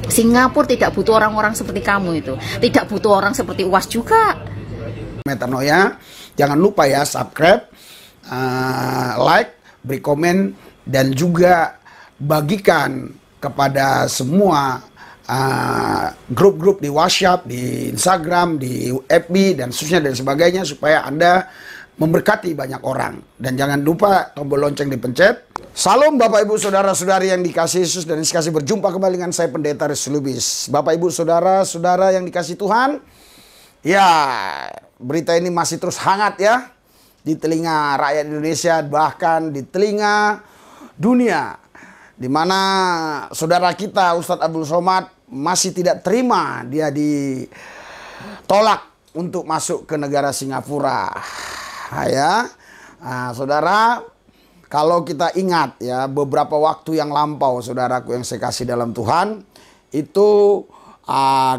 Singapura tidak butuh orang-orang seperti kamu itu. Tidak butuh orang seperti UAS juga. Metanoia, jangan lupa ya subscribe, like, beri komen, dan juga bagikan kepada semua grup-grup di WhatsApp, di Instagram, di FB, dan seterusnya dan sebagainya, supaya Anda memberkati banyak orang. Dan jangan lupa tombol lonceng dipencet. Salam Bapak Ibu Saudara-saudari yang dikasihi Yesus dan dikasihi, berjumpa kembali dengan saya Pendeta Risto Lubis. Bapak Ibu Saudara-saudara yang dikasihi Tuhan, ya berita ini masih terus hangat ya di telinga rakyat Indonesia, bahkan di telinga dunia, di mana saudara kita Ustadz Abdul Somad masih tidak terima dia ditolak untuk masuk ke negara Singapura. Ya, nah, saudara, kalau kita ingat ya beberapa waktu yang lampau, saudaraku yang saya kasih dalam Tuhan, itu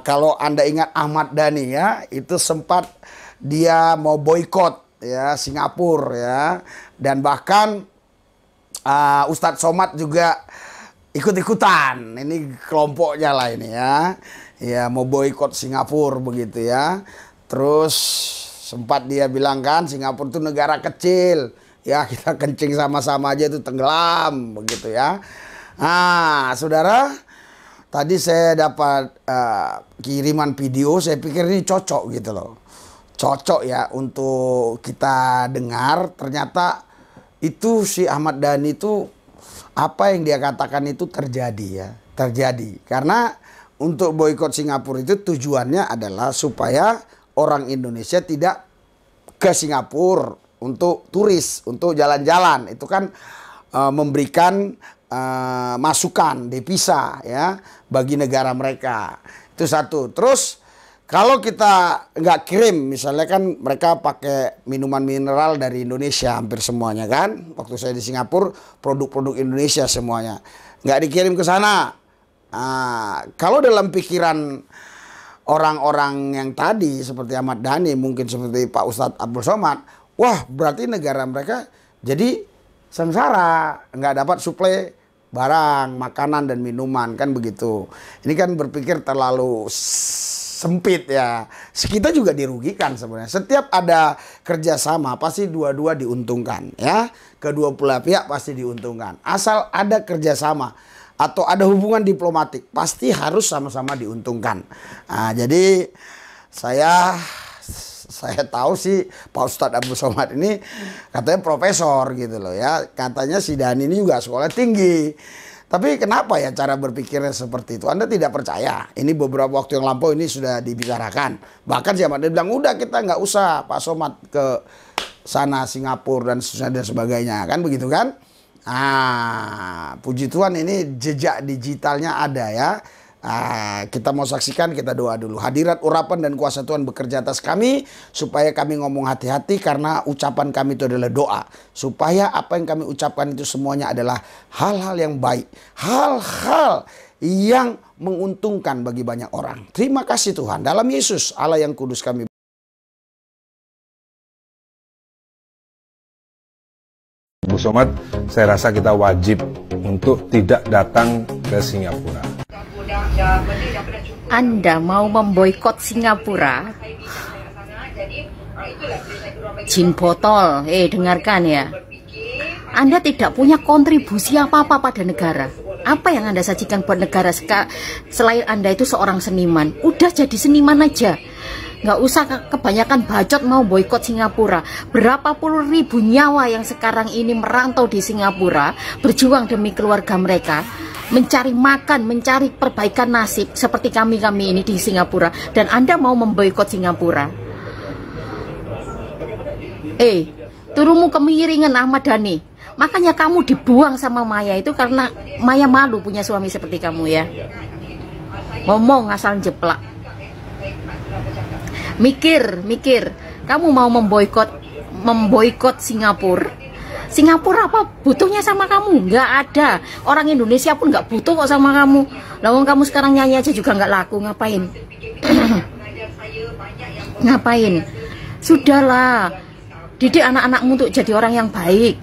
kalau Anda ingat Ahmad Dhani ya, itu sempat dia mau boikot ya Singapura ya, dan bahkan Ustadz Somad juga ikut-ikutan. Ini kelompoknya lah ini ya. Ya mau boikot Singapura begitu ya. Terus sempat dia bilang kan Singapura itu negara kecil. Ya kita kencing sama-sama aja itu tenggelam begitu ya. Nah, saudara, tadi saya dapat kiriman video, saya pikir ini cocok gitu loh. Cocok ya untuk kita dengar. Ternyata itu si Ahmad Dhani itu apa yang dia katakan itu terjadi ya, terjadi. Karena untuk boikot Singapura itu tujuannya adalah supaya orang Indonesia tidak ke Singapura untuk turis, untuk jalan-jalan. Itu kan memberikan masukan devisa ya bagi negara mereka. Itu satu. Terus kalau kita nggak kirim, misalnya kan mereka pakai minuman mineral dari Indonesia hampir semuanya kan. Waktu saya di Singapura, produk-produk Indonesia semuanya. Nggak dikirim ke sana. Kalau dalam pikiran orang-orang yang tadi, seperti Ahmad Dhani, mungkin seperti Pak Ustadz Abdul Somad, wah berarti negara mereka jadi sengsara. Nggak dapat suplai barang, makanan, dan minuman, kan begitu. Ini kan berpikir terlalu sempit ya. Kita juga dirugikan sebenarnya. Setiap ada kerjasama pasti dua-dua diuntungkan ya. Kedua belah pihak pasti diuntungkan. Asal ada kerjasama atau ada hubungan diplomatik pasti harus sama-sama diuntungkan. Nah, jadi saya tahu sih Pak Ustadz Abdul Somad ini katanya profesor gitu loh ya. Katanya si Dhani ini juga sekolah tinggi. Tapi kenapa ya cara berpikirnya seperti itu? Anda tidak percaya. Ini beberapa waktu yang lampau ini sudah dibicarakan. Bahkan siapa dia bilang, udah kita nggak usah Pak Somad ke sana Singapura dan sebagainya. Kan begitu kan? Puji Tuhan ini jejak digitalnya ada ya. Kita mau saksikan, kita doa dulu. Hadirat, urapan, dan kuasa Tuhan bekerja atas kami, supaya kami ngomong hati-hati, karena ucapan kami itu adalah doa. Supaya apa yang kami ucapkan itu semuanya adalah hal-hal yang baik. Hal-hal yang menguntungkan bagi banyak orang. Terima kasih Tuhan. Dalam Yesus, Allah yang kudus kami. Bu Somad, saya rasa kita wajib untuk tidak datang ke Singapura. Anda mau memboikot Singapura? Jin botol, dengarkan ya. Anda tidak punya kontribusi apa-apa pada negara. Apa yang Anda sajikan buat negara selain Anda itu seorang seniman? Udah jadi seniman aja. Nggak usah kebanyakan bacot mau boikot Singapura. Berapa puluh ribu nyawa yang sekarang ini merantau di Singapura, berjuang demi keluarga mereka, mencari makan, mencari perbaikan nasib seperti kami ini di Singapura, dan Anda mau memboikot Singapura. Turumu kemiringan Ahmad Dhani. Makanya kamu dibuang sama Maya itu karena Maya malu punya suami seperti kamu ya. Ngomong asal jeplak. Mikir. Kamu mau memboikot Singapura? Singapura apa butuhnya sama kamu? Nggak ada. Orang Indonesia pun nggak butuh kok sama kamu. Lawang kamu sekarang nyanyi aja juga nggak laku. Ngapain? Ngapain? Sudahlah. Didik anak-anakmu untuk jadi orang yang baik.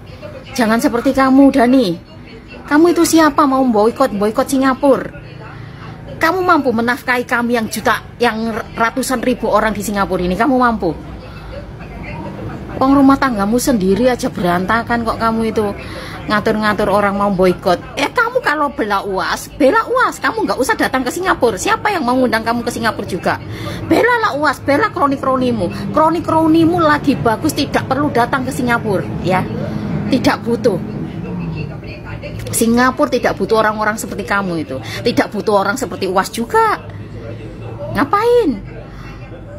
Jangan seperti kamu, Dhani. Kamu itu siapa mau boikot Singapura? Kamu mampu menafkahi kami yang ratusan ribu orang di Singapura ini? Kamu mampu? Wong rumah tanggamu sendiri aja berantakan kok kamu itu ngatur-ngatur orang mau boikot. Kamu kalau bela UAS. Kamu nggak usah datang ke Singapura. Siapa yang mau ngundang kamu ke Singapura juga? Bela UAS, bela kroni-kronimu. Kroni-kronimu lagi bagus, tidak perlu datang ke Singapura, ya. Tidak butuh. Singapura tidak butuh orang-orang seperti kamu itu. Tidak butuh orang seperti UAS juga. Ngapain?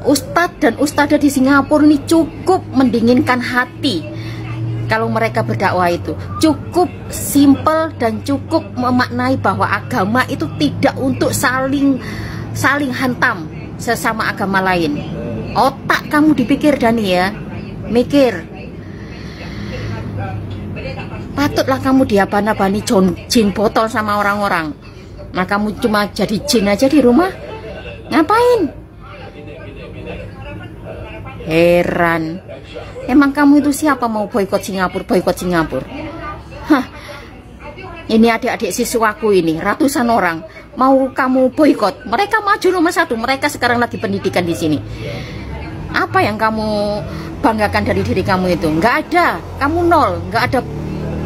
Ustadz dan ustadzah di Singapura ini cukup mendinginkan hati. Kalau mereka berdakwah itu cukup simple dan cukup memaknai bahwa agama itu tidak untuk saling hantam sesama agama lain. Otak kamu dipikir, Dani, ya. Mikir. Patutlah kamu diabani jin botol sama orang-orang. Nah, kamu cuma jadi jin aja di rumah. Ngapain? Heran. Emang kamu itu siapa mau boikot Singapura? Hah. Ini adik-adik siswaku ini, ratusan orang mau kamu boikot. Mereka maju nomor 1. Mereka sekarang lagi pendidikan di sini. Apa yang kamu banggakan dari diri kamu itu? Nggak ada. Kamu nol. Nggak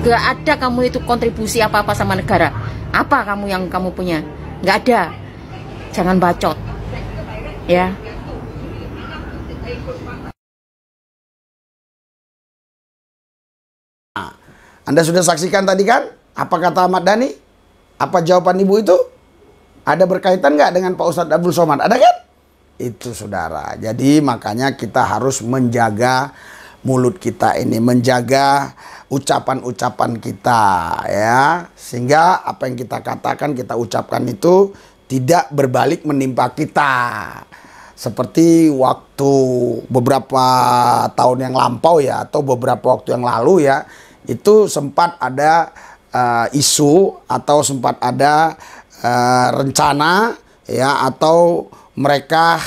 ada kamu itu kontribusi apa-apa sama negara. Apa kamu yang kamu punya? Nggak ada. Jangan bacot, ya. Anda sudah saksikan tadi kan? Apa kata Ahmad Dhani? Apa jawaban ibu itu? Ada berkaitan nggak dengan Pak Ustadz Abdul Somad? Ada kan? Itu saudara. Jadi makanya kita harus menjaga mulut kita ini, menjaga ucapan-ucapan kita, ya, sehingga apa yang kita katakan, kita ucapkan itu tidak berbalik menimpa kita. Seperti waktu beberapa tahun yang lampau, ya, atau beberapa waktu yang lalu, ya, itu sempat ada isu atau sempat ada rencana, ya, atau mereka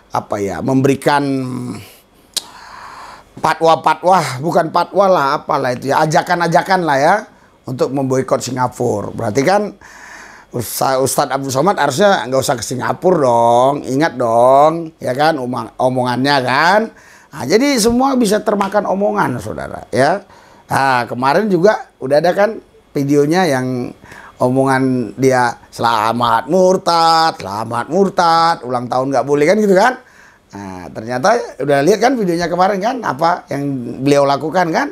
apa ya, memberikan bukan patwa lah, apalah itu ya, ajakan-ajakan lah ya, untuk memboikot Singapura. Berarti kan Ustadz Abdul Somad harusnya nggak usah ke Singapura dong, ingat dong, ya kan, omongannya kan. Nah, jadi semua bisa termakan omongan, saudara, ya. Nah, kemarin juga udah ada kan videonya yang omongan dia selamat murtad, ulang tahun nggak boleh kan, gitu kan. Nah, ternyata udah lihat kan videonya kemarin kan, apa yang beliau lakukan kan.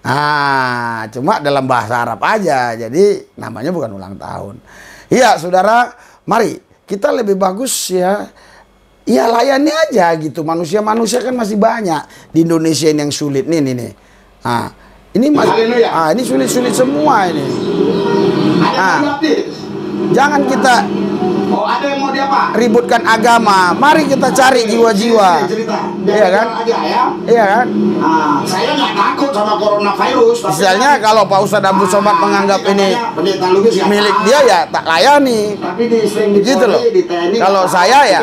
Nah, cuma dalam bahasa Arab aja, jadi namanya bukan ulang tahun. Iya, saudara, mari kita lebih bagus ya layani aja gitu. Manusia kan masih banyak di Indonesia ini yang sulit nih. Nah, ini ini sulit semua ini. Nah, jangan kita ada yang mau ributkan agama. Mari kita cari jiwa-jiwa. Iya kan? Iya kan? Saya nggak takut sama coronavirus. Misalnya kalau Pak Ustadz Abdul Somad menganggap ini milik dia, ya tak layani. Gitu loh. Kalau saya ya,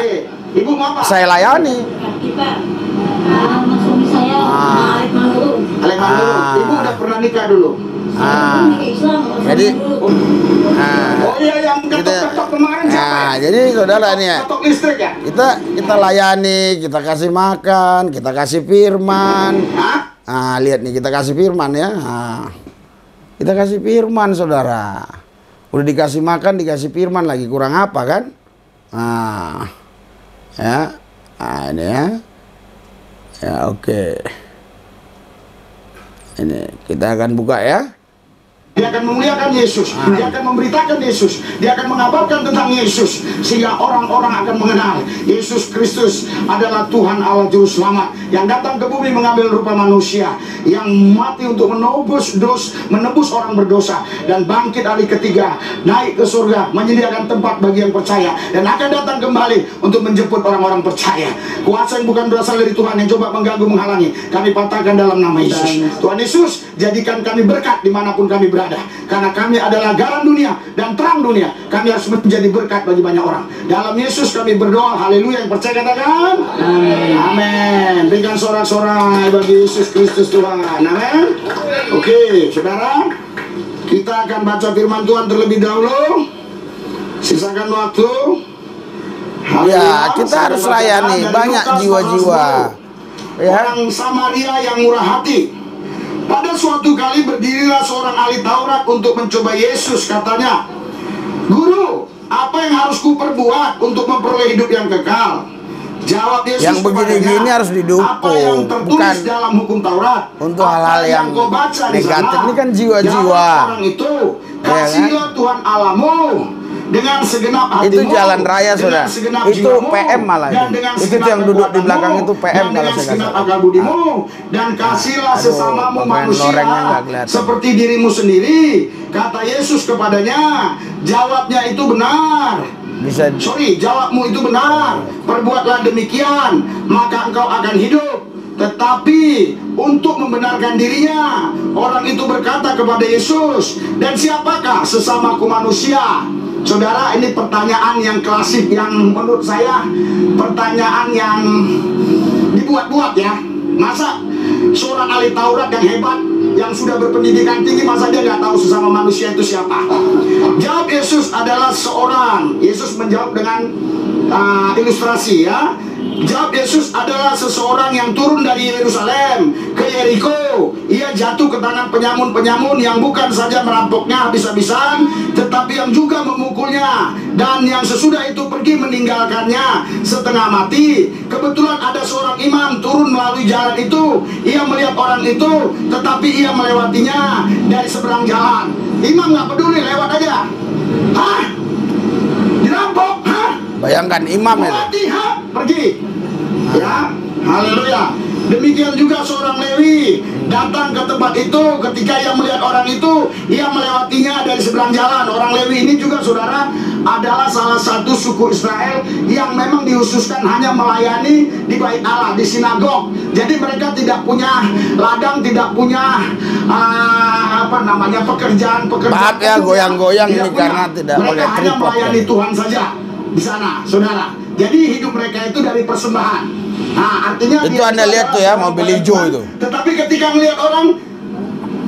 saya layani. Ibu udah pernah nikah dulu. Jadi yang ketok-ketok kemarin siapa? Jadi saudara nih ya, ketok listrik ya? Kita layani, kita kasih makan, kita kasih firman. Lihat nih, kita kasih firman ya. Kita kasih firman, saudara. Udah dikasih makan, dikasih firman lagi, kurang apa kan? Ini ya. Ya, oke. Ini kita akan buka ya. Dia akan memuliakan Yesus, dia akan memberitakan Yesus, dia akan mengabarkan tentang Yesus, sehingga orang-orang akan mengenal Yesus Kristus adalah Tuhan Allah Juru Selamat yang datang ke bumi mengambil rupa manusia, yang mati untuk menebus orang berdosa, dan bangkit hari ketiga, naik ke surga, menyediakan tempat bagi yang percaya, dan akan datang kembali untuk menjemput orang-orang percaya. Kuasa yang bukan berasal dari Tuhan yang coba mengganggu, menghalangi, kami patahkan dalam nama Yesus. Tuhan Yesus, jadikan kami berkat dimanapun kami berada. Karena kami adalah garam dunia dan terang dunia. Kami harus menjadi berkat bagi banyak orang. Dalam Yesus kami berdoa. Haleluya. Yang percaya katakan amin. Amin. Berikan sorak-sorai bagi Yesus Kristus Tuhan. Amin. Oke, saudara, kita akan baca firman Tuhan terlebih dahulu. Sisakan waktu. Ya, kita harus layani banyak jiwa-jiwa. Ya. Orang Samaria yang murah hati. Pada suatu kali berdirilah seorang ahli Taurat untuk mencoba Yesus. Katanya, "Guru, apa yang harus kuperbuat untuk memperoleh hidup yang kekal?" Jawab Yesus, yang begini-gini harus didukung, apa yang tertulis bukan dalam hukum Taurat, untuk hal-hal yang kau baca negatif. Ini kan jiwa-jiwa. Jawab orang itu, "Kasihilah Tuhan Allahmu dengan segenap hatimu." Itu jalan raya, saudara. Itu PM malah itu yang duduk di belakang itu PM kalau saya segenap akal budimu, dan kasihlah sesamamu manusia seperti dirimu sendiri. Kata Yesus kepadanya, jawabnya itu benar. Jawabmu itu benar. Perbuatlah demikian, maka engkau akan hidup. Tetapi untuk membenarkan dirinya, orang itu berkata kepada Yesus, "Dan siapakah sesamaku manusia?" Saudara, ini pertanyaan yang klasik, yang menurut saya pertanyaan yang dibuat-buat ya. Masa seorang ahli Taurat yang hebat, yang sudah berpendidikan tinggi, masa dia nggak tahu sesama manusia itu siapa? Jawab Yesus adalah seorang. Yesus menjawab dengan ilustrasi ya. Jawab Yesus adalah seseorang yang turun dari Yerusalem ke Yeriko. Ia jatuh ke tangan penyamun-penyamun yang bukan saja merampoknya habis-habisan, tetapi yang juga memukulnya. Dan yang sesudah itu pergi meninggalkannya setengah mati. Kebetulan ada seorang imam turun melalui jalan itu. Ia melihat orang itu, tetapi ia melewatinya dari seberang jalan. Imam nggak peduli, lewat aja. Hah? Dirampok? Hah? Bayangkan imam ya. Pergi. Ya, haleluya. Demikian juga seorang Lewi datang ke tempat itu. Ketika ia melihat orang itu, ia melewatinya dari seberang jalan. Orang Lewi ini juga, saudara, adalah salah satu suku Israel yang memang dihususkan hanya melayani di bait Allah, di sinagog. Jadi mereka tidak punya ladang, tidak punya pekerjaan. Maaf ya, goyang-goyang ini karena tidak mereka oleh hanya tripod melayani ya. Tuhan saja di sana, saudara. Jadi hidup mereka itu dari persembahan. Nah, artinya itu Anda lihat tuh ya, mobil hijau itu. Tetapi ketika melihat orang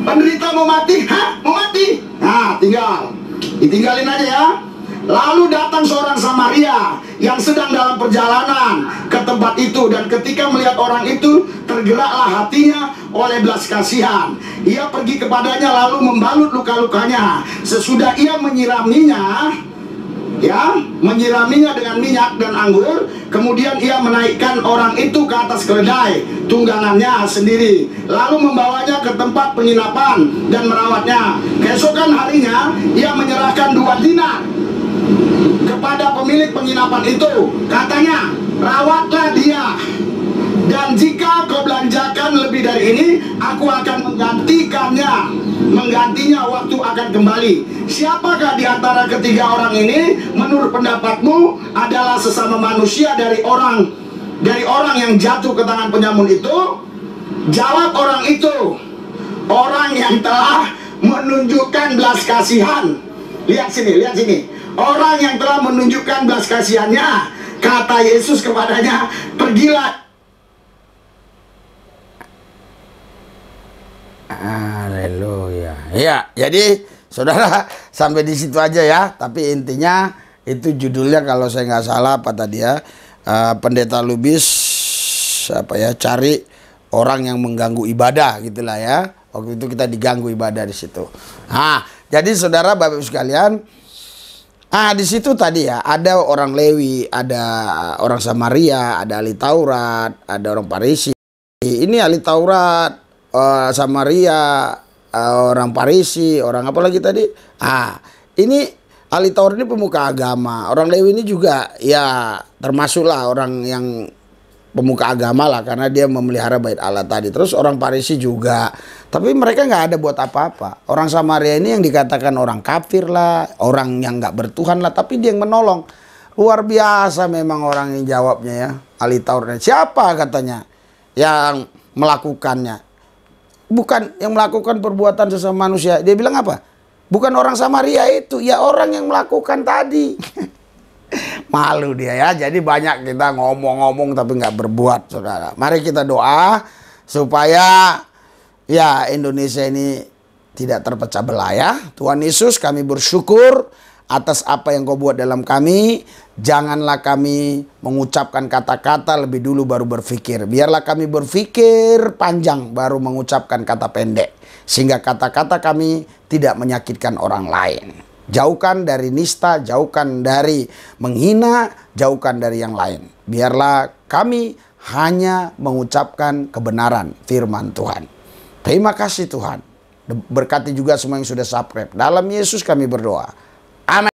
penderita mau mati, mau mati. Nah, ditinggalin aja ya. Lalu datang seorang Samaria yang sedang dalam perjalanan ke tempat itu, dan ketika melihat orang itu, tergeraklah hatinya oleh belas kasihan. Ia pergi kepadanya lalu membalut luka-lukanya. Sesudah ia menyiraminya dengan minyak dan anggur, kemudian ia menaikkan orang itu ke atas keledai tunggangannya sendiri, lalu membawanya ke tempat penginapan dan merawatnya. Keesokan harinya ia menyerahkan 2 dinar kepada pemilik penginapan itu. Katanya, "Rawatlah dia, dan jika kau belanjakan lebih dari ini, aku akan menggantinya waktu akan kembali." Siapakah di antara ketiga orang ini menurut pendapatmu adalah sesama manusia dari orang yang jatuh ke tangan penyamun itu? Jawab orang itu, orang yang telah menunjukkan belas kasihan. Lihat sini. Orang yang telah menunjukkan belas kasihannya. Kata Yesus kepadanya, "Pergilah." Haleluya. Ya, jadi saudara sampai di situ aja ya. Tapi intinya itu judulnya kalau saya nggak salah apa tadi ya, Pendeta Lubis cari orang yang mengganggu ibadah gitulah ya. Waktu itu kita diganggu ibadah di situ. Nah, jadi saudara Bapak Ibu sekalian, di situ tadi ya ada orang Lewi, ada orang Samaria, ada ahli Taurat, ada orang Farisi. Ini ahli Taurat, Samaria, orang Farisi, orang apa lagi tadi? Ini ahli Taurat ini pemuka agama. Orang Lewi ini juga ya termasuklah orang yang pemuka agama lah, karena dia memelihara bait Allah tadi. Terus orang Farisi juga, tapi mereka nggak ada buat apa-apa. Orang Samaria ini yang dikatakan orang kafir lah, orang yang nggak bertuhan lah, tapi dia yang menolong. Luar biasa memang orang yang jawabnya ya, ahli Taurat. Siapa katanya yang melakukannya? Bukan yang melakukan perbuatan sesama manusia. Dia bilang apa? Bukan orang Samaria itu, ya orang yang melakukan tadi. Malu dia ya. Jadi banyak kita ngomong-ngomong tapi nggak berbuat, saudara. Mari kita doa supaya ya Indonesia ini tidak terpecah belah ya. Tuhan Yesus, kami bersyukur atas apa yang kau buat dalam kami. Janganlah kami mengucapkan kata-kata lebih dulu baru berpikir. Biarlah kami berpikir panjang baru mengucapkan kata pendek. Sehingga kata-kata kami tidak menyakitkan orang lain. Jauhkan dari nista, jauhkan dari menghina, jauhkan dari yang lain. Biarlah kami hanya mengucapkan kebenaran firman Tuhan. Terima kasih Tuhan. Berkati juga semua yang sudah subscribe. Dalam Yesus kami berdoa. Amin.